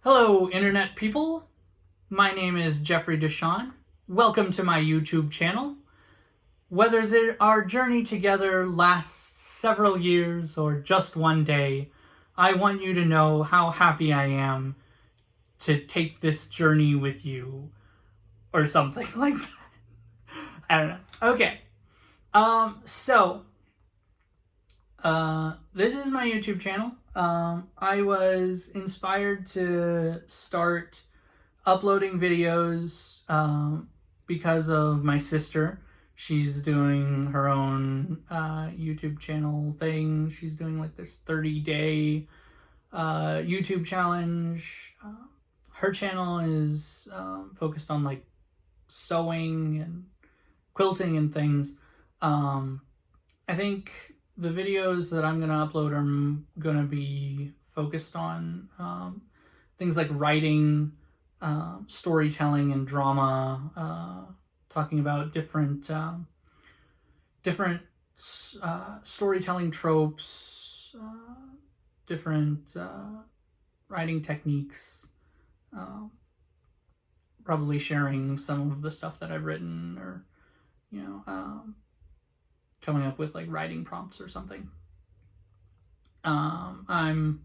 Hello, Internet people. My name is Jeffrey Deshawn. Welcome to my YouTube channel. Whether our journey together lasts several years or just one day, I want you to know how happy I am to take this journey with you, or something like that. I don't know. Okay. This is my YouTube channel. I was inspired to start uploading videos because of my sister. She's doing her own YouTube channel thing. She's doing like this 30-day YouTube challenge. Her channel is focused on like sewing and quilting and things. I think the videos that I'm going to upload are going to be focused on things like writing, storytelling, and drama, talking about different storytelling tropes, different writing techniques, probably sharing some of the stuff that I've written, or coming up with like writing prompts or something. I'm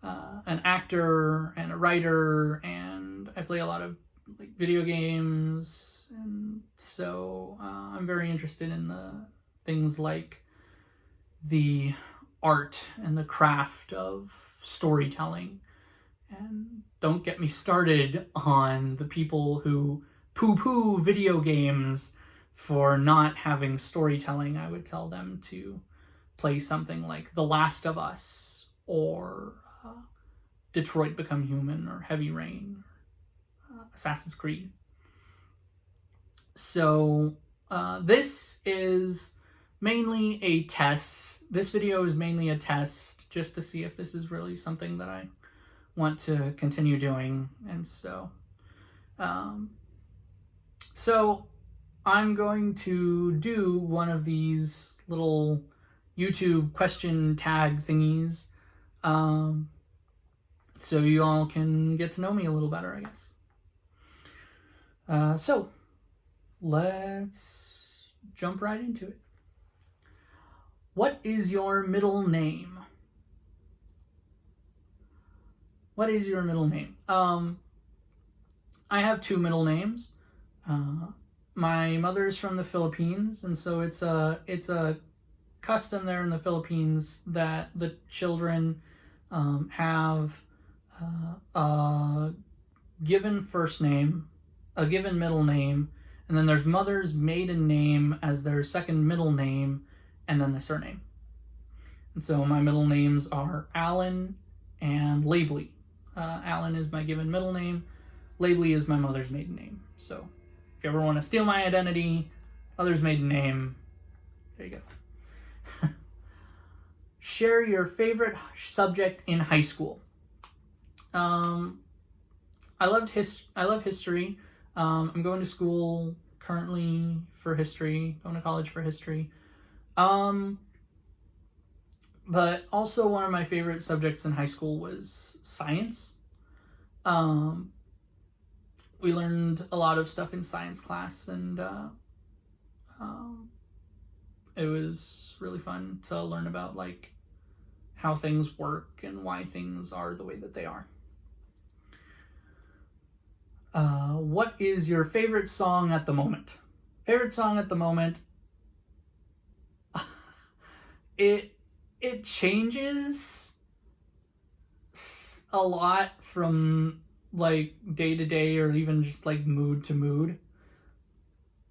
an actor and a writer, and I play a lot of like video games, and so I'm very interested in the things like the art and the craft of storytelling. And don't get me started on the people who poo-poo video games for not having storytelling. I would tell them to play something like The Last of Us, or Detroit Become Human, or Heavy Rain, or Assassin's Creed. So this is mainly a test. This video is mainly a test just to see if this is really something that I want to continue doing. And so I'm going to do one of these little YouTube question tag thingies, so you all can get to know me a little better, I guess. So let's jump right into it. What is your middle name? What is your middle name? I have two middle names. My mother is from the Philippines, and so it's a custom there in the Philippines that the children have a given first name, a given middle name, and then there's mother's maiden name as their second middle name, and then the surname. And so my middle names are Alan and Labley. Alan is my given middle name. Labley is my mother's maiden name. So if you ever want to steal my identity, mother's maiden name, there you go. Share your favorite subject in high school. I love history. I'm going to school currently for history, going to college for history. But also one of my favorite subjects in high school was science. We learned a lot of stuff in science class, and it was really fun to learn about like how things work and why things are the way that they are. What is your favorite song at the moment? Favorite song at the moment? It changes a lot from like day to day, or even just like mood to mood.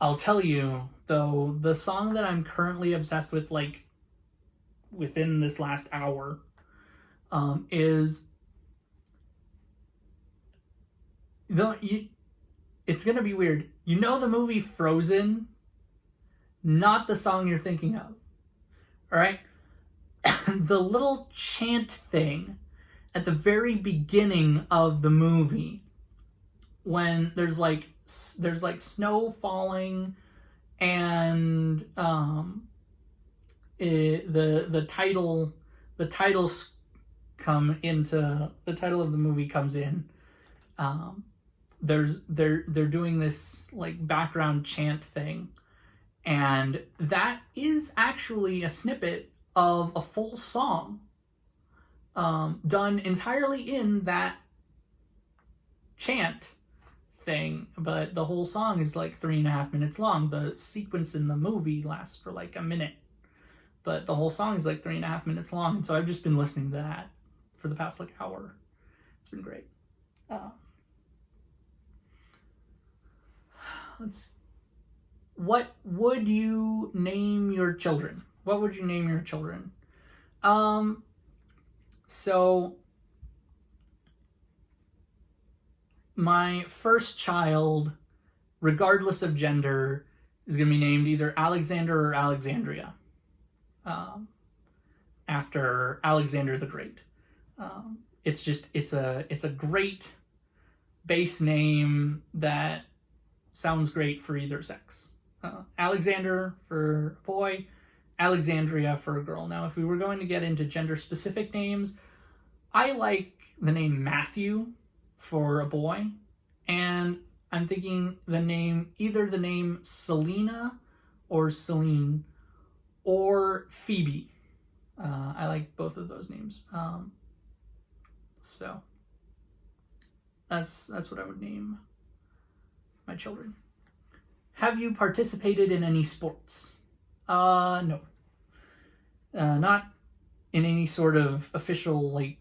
I'll tell you though, the song that I'm currently obsessed with, like within this last hour, is it's gonna be weird. You know the movie Frozen? Not the song you're thinking of. All right? The little chant thing at the very beginning of the movie, when there's like snow falling, and the title come into the title of the movie comes in, they're doing this like background chant thing, and that is actually a snippet of a full song, done entirely in that chant thing. But the whole song is like 3.5 minutes long. The sequence in the movie lasts for like a minute, but the whole song is like 3.5 minutes long. And so I've just been listening to that for the past like hour. It's been great. What would you name your children? What would you name your children? So my first child, regardless of gender, is going to be named either Alexander or Alexandria, after Alexander the Great. It's a great base name that sounds great for either sex. Alexander for a boy, Alexandria for a girl. Now, if we were going to get into gender-specific names, I like the name Matthew for a boy, and I'm thinking either the name Selena or Celine or Phoebe. I like both of those names. So that's what I would name my children. Have you participated in any sports? No. Not in any sort of official, like,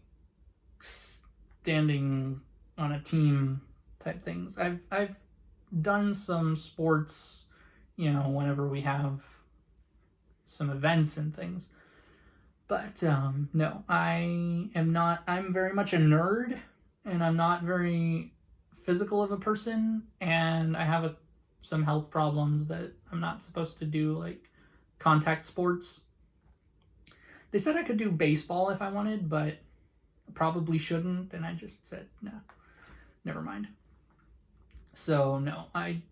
standing on a team type things. I've done some sports, whenever we have some events and things. But no, I'm very much a nerd, and I'm not very physical of a person, and I have some health problems that I'm not supposed to do, like contact sports. They said I could do baseball if I wanted, but I probably shouldn't, and I just said, no, never mind. So no, I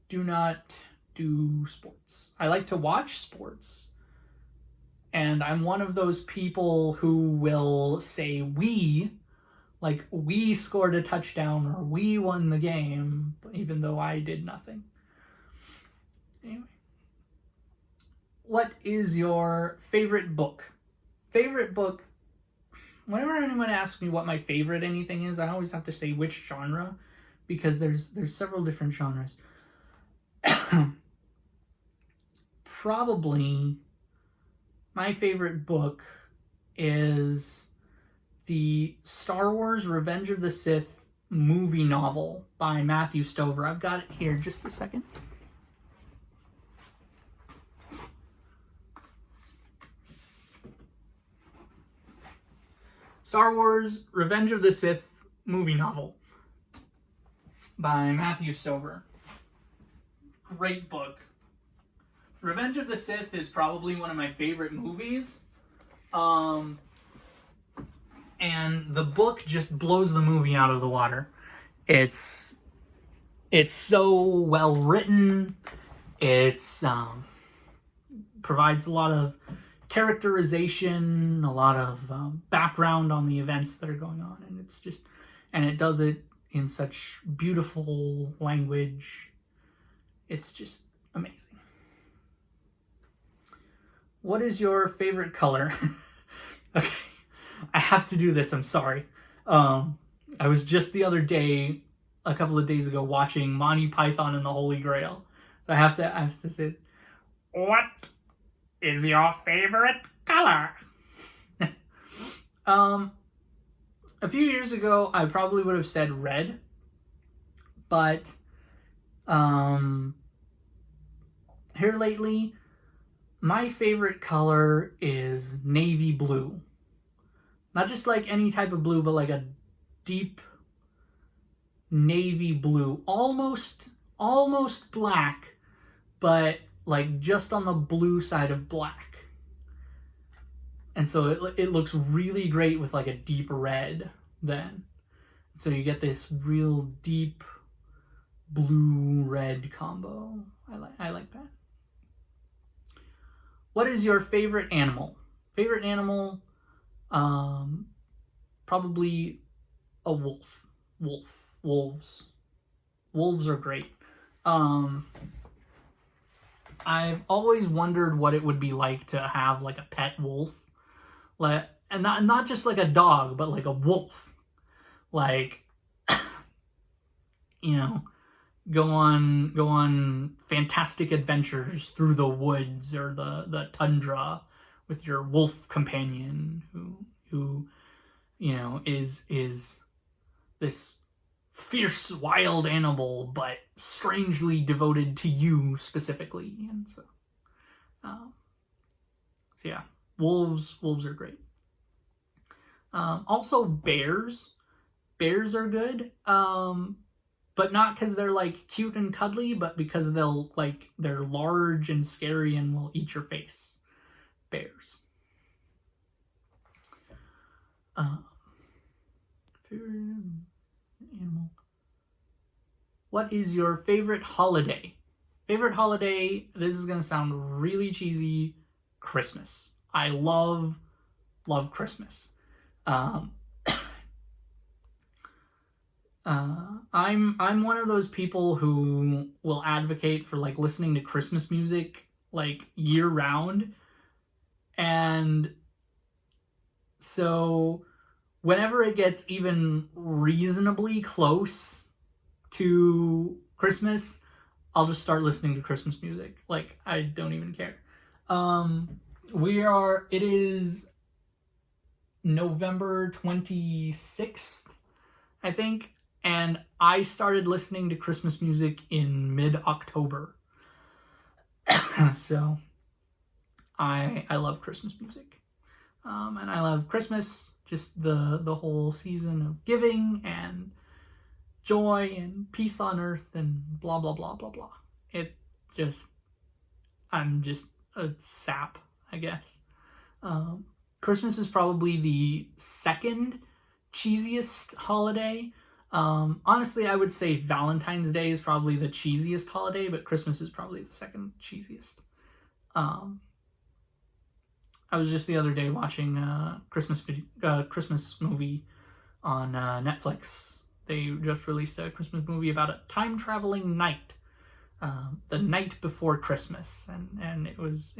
do not do sports. I like to watch sports, and I'm one of those people who will say we scored a touchdown or we won the game, even though I did nothing. Anyway. What is your favorite book? Favorite book? Whenever anyone asks me what my favorite anything is, I always have to say which genre, because there's several different genres. Probably my favorite book is the Star Wars Revenge of the Sith movie novel by Matthew Stover. I've got it here, just a second. Star Wars Revenge of the Sith movie novel by Matthew Stover. Great book. Revenge of the Sith is probably one of my favorite movies. And the book just blows the movie out of the water. It's so well written. It's provides a lot of characterization, a lot of background on the events that are going on, and it does it in such beautiful language. It's just amazing. What is your favorite color? Okay. I have to do this, I'm sorry. I was just the other day, a couple of days ago, watching Monty Python and the Holy Grail. So I have to say, what is your favorite color? A few years ago, I probably would have said red, but here lately, my favorite color is navy blue. Not just like any type of blue, but like a deep navy blue. Almost black, but like just on the blue side of black. And so it looks really great with like a deep red then. So you get this real deep blue-red combo. I like that. What is your favorite animal? Favorite animal? probably a wolf. Wolves. Wolves are great. I've always wondered what it would be like to have like a pet wolf, and not just like a dog, but like a wolf. Like, you know, go on fantastic adventures through the woods or the tundra with your wolf companion who is this fierce wild animal but strangely devoted to you specifically. And so yeah, wolves are great. Also bears are good, but not because they're like cute and cuddly, but because they're large and scary and will eat your face. Bears. Favorite animal. What is your favorite holiday? Favorite holiday, this is going to sound really cheesy, Christmas. I love Christmas. I'm one of those people who will advocate for like listening to Christmas music like year round. And so whenever it gets even reasonably close to Christmas, I'll just start listening to Christmas music. Like, I don't even care. It is November 26th, I think, and I started listening to Christmas music in mid-October. So I love Christmas music. And I love Christmas, just the whole season of giving and joy and peace on earth and blah, blah, blah, blah, blah. I'm just a sap, I guess. Christmas is probably the second cheesiest holiday. Honestly, I would say Valentine's Day is probably the cheesiest holiday, but Christmas is probably the second cheesiest. I was just the other day watching a Christmas movie on Netflix. They just released a Christmas movie about a time-traveling knight, the night before Christmas, and it was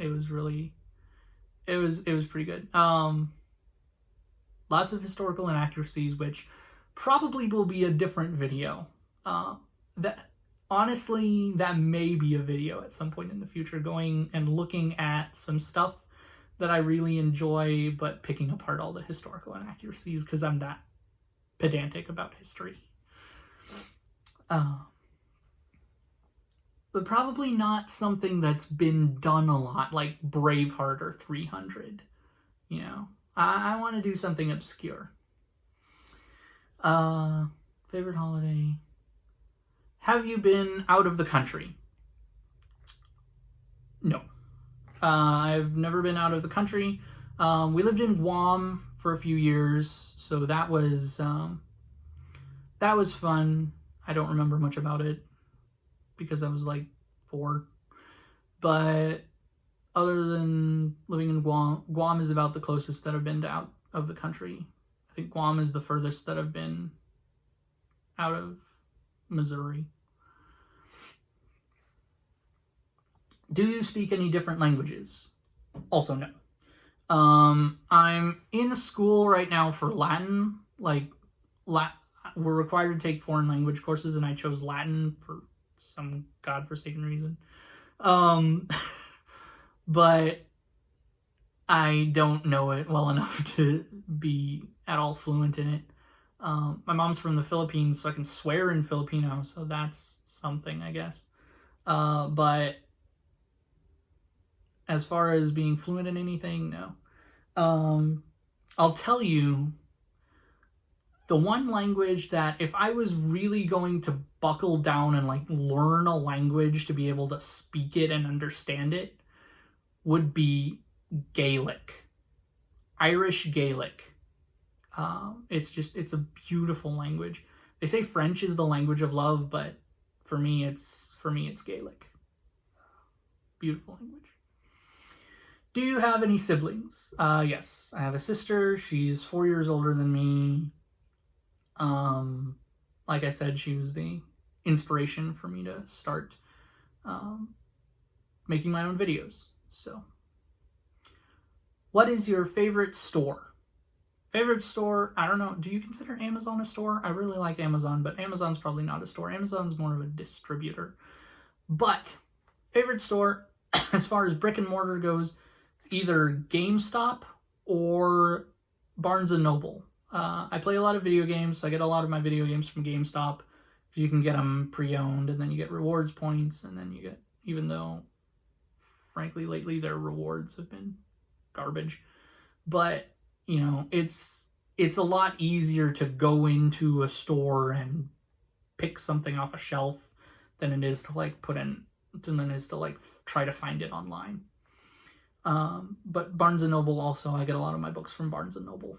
pretty good. Lots of historical inaccuracies, which probably will be a different video. That may be a video at some point in the future, going and looking at some stuff that I really enjoy, but picking apart all the historical inaccuracies because I'm that pedantic about history. But probably not something that's been done a lot, like Braveheart or 300. You know, I want to do something obscure. Favorite holiday. Have you been out of the country? No. I've never been out of the country. We lived in Guam for a few years, so that was fun. I don't remember much about it because I was like 4. But other than living in Guam is about the closest that I've been to out of the country. I think Guam is the furthest that I've been out of Missouri. Do you speak any different languages? Also, no. I'm in school right now for Latin. We're required to take foreign language courses, and I chose Latin for some godforsaken reason. But I don't know it well enough to be at all fluent in it. My mom's from the Philippines, so I can swear in Filipino, so that's something, I guess. But as far as being fluent in anything, no. I'll tell you, the one language that if I was really going to buckle down and like learn a language to be able to speak it and understand it, would be Gaelic. Irish Gaelic. It's a beautiful language. They say French is the language of love, but for me it's Gaelic. Beautiful language. Do you have any siblings? Yes, I have a sister. She's 4 years older than me. Like I said, she was the inspiration for me to start making my own videos. So, what is your favorite store? Favorite store, I don't know. Do you consider Amazon a store? I really like Amazon, but Amazon's probably not a store. Amazon's more of a distributor. But favorite store, as far as brick and mortar goes, it's either GameStop or Barnes & Noble. I play a lot of video games, so I get a lot of my video games from GameStop. You can get them pre-owned, and then you get rewards points, and then you get, even though, frankly, lately their rewards have been garbage. But, you know, it's a lot easier to go into a store and pick something off a shelf than it is to, like, try to find it online. But Barnes & Noble also, I get a lot of my books from Barnes & Noble.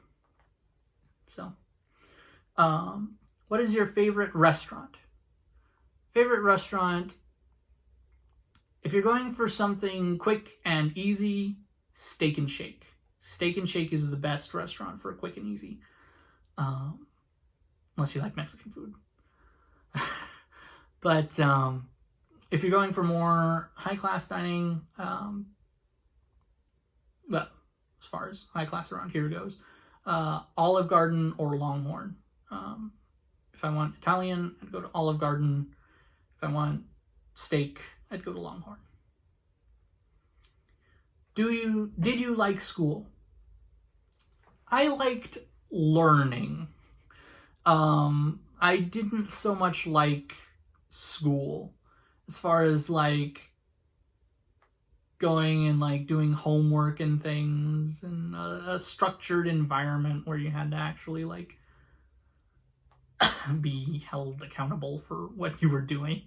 So, what is your favorite restaurant? Favorite restaurant, if you're going for something quick and easy, Steak and Shake. Steak and Shake is the best restaurant for quick and easy. Unless you like Mexican food. But if you're going for more high-class dining, well, as far as high-class around here goes, Olive Garden or Longhorn. If I want Italian, I'd go to Olive Garden. If I want steak, I'd go to Longhorn. Did you like school? I liked learning. I didn't so much like school as far as like going and like doing homework and things and a structured environment where you had to actually like be held accountable for what you were doing.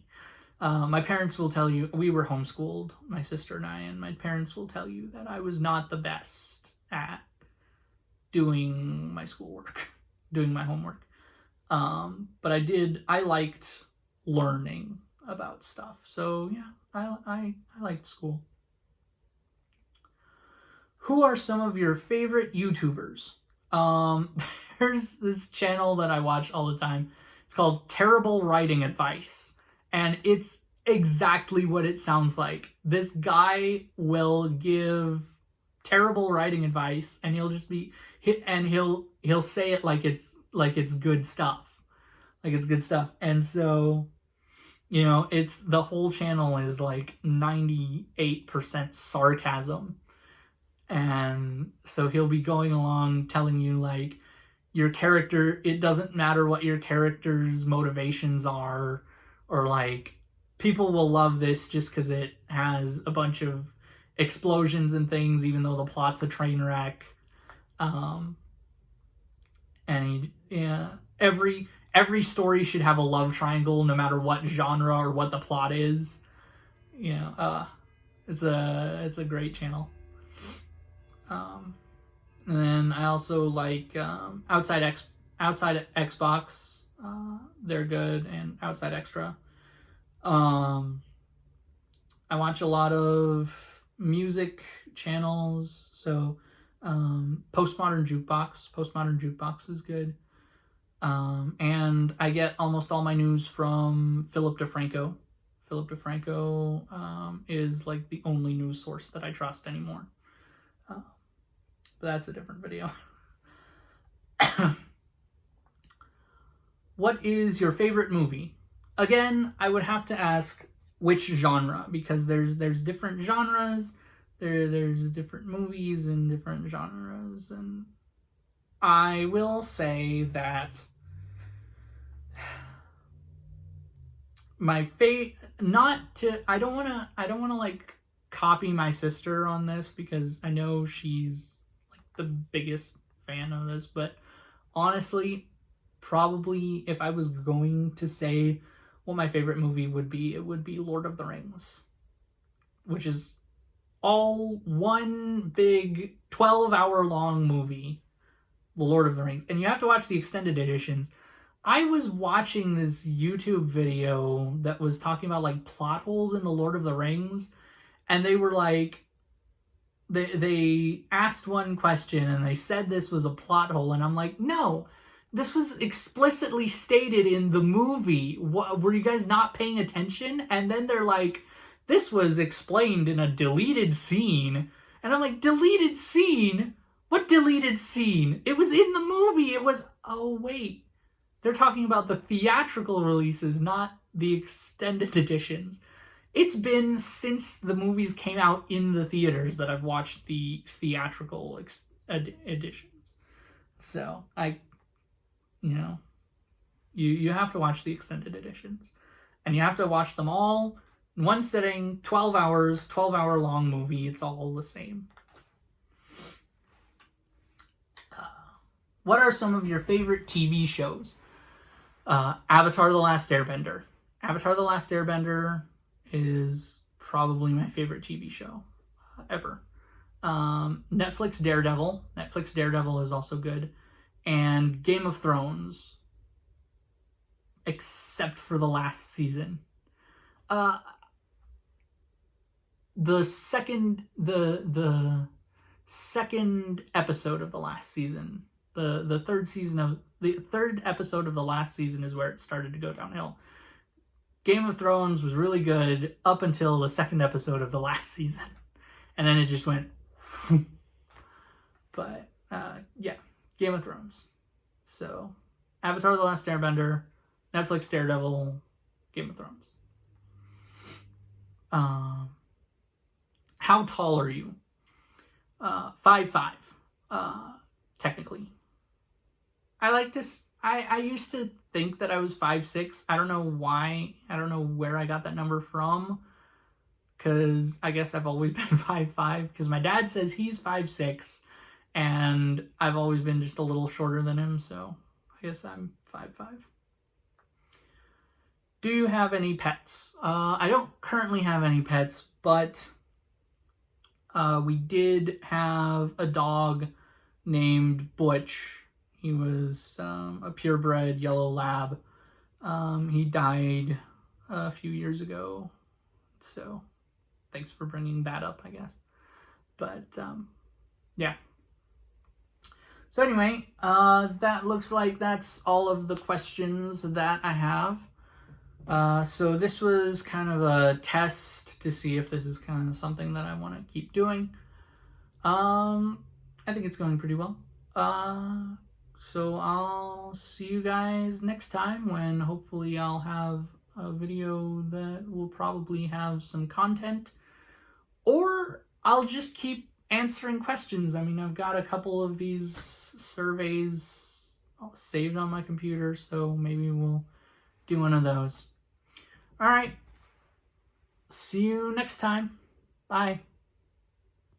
My parents will tell you, we were homeschooled, my sister and I, and my parents will tell you that I was not the best at doing my schoolwork, doing my homework. But I liked learning about stuff. So yeah, I liked school. Who are some of your favorite YouTubers? There's this channel that I watch all the time. It's called Terrible Writing Advice. And it's exactly what it sounds like. This guy will give terrible writing advice, and he'll just be he'll say it like it's good stuff. Like it's good stuff. And so, you know, it's the whole channel is like 98% sarcasm. And so he'll be going along telling you like your character, it doesn't matter what your character's motivations are, or like people will love this just because it has a bunch of explosions and things, even though the plot's a train wreck. Every story should have a love triangle, no matter what genre or what the plot is. You know, it's a great channel. And then I also like Outside Xbox. They're good, and Outside Extra. I watch a lot of music channels, so Postmodern Jukebox. Postmodern Jukebox is good. And I get almost all my news from Philip DeFranco. Philip DeFranco is like the only news source that I trust anymore. But that's a different video. What is your favorite movie? Again, I would have to ask which genre, because there's different genres. There's different movies in different genres, and I will say that my I don't want to like copy my sister on this, because I know she's like the biggest fan of this, but honestly, probably if I was going to say what my favorite movie would be, it would be Lord of the Rings, which is all one big 12-hour long movie, The Lord of the Rings. And you have to watch the extended editions. I was watching this YouTube video that was talking about like plot holes in The Lord of the Rings, and they were like, they asked one question and they said this was a plot hole, and I'm like, no, this was explicitly stated in the movie. What, were you guys not paying attention? And then they're like, this was explained in a deleted scene. And I'm like, deleted scene? What deleted scene? It was in the movie. It was, oh wait. They're talking about the theatrical releases, not the extended editions. It's been since the movies came out in the theaters that I've watched the theatrical editions. So you have to watch the extended editions, and you have to watch them all in one sitting. 12 hours, 12-hour long movie. It's all the same. What are some of your favorite TV shows? Avatar: The Last Airbender. Avatar: The Last Airbender is probably my favorite TV show ever. Netflix Daredevil. Netflix Daredevil is also good. And Game of Thrones, except for the last season. The second episode of the last season, the third episode of the last season is where it started to go downhill. Game of Thrones was really good up until the second episode of the last season, and then it just went. But yeah, Game of Thrones. So Avatar: The Last Airbender, Netflix Daredevil, Game of Thrones. How tall are you? 5'5", technically. I like this. I used to think that I was 5'6". I don't know why. I don't know where I got that number from. Because I guess I've always been 5'5". Because my dad says he's 5'6". And I've always been just a little shorter than him. So I guess I'm 5'5". Do you have any pets? I don't currently have any pets. But we did have a dog named Butch. He was a purebred yellow lab. He died a few years ago. So thanks for bringing that up, I guess. But yeah. So anyway, that looks like that's all of the questions that I have. So this was kind of a test to see if this is kind of something that I want to keep doing. I think it's going pretty well. So I'll see you guys next time, when hopefully I'll have a video that will probably have some content, or I'll just keep answering questions. I mean, I've got a couple of these surveys saved on my computer, so maybe we'll do one of those. All right. See you next time. Bye.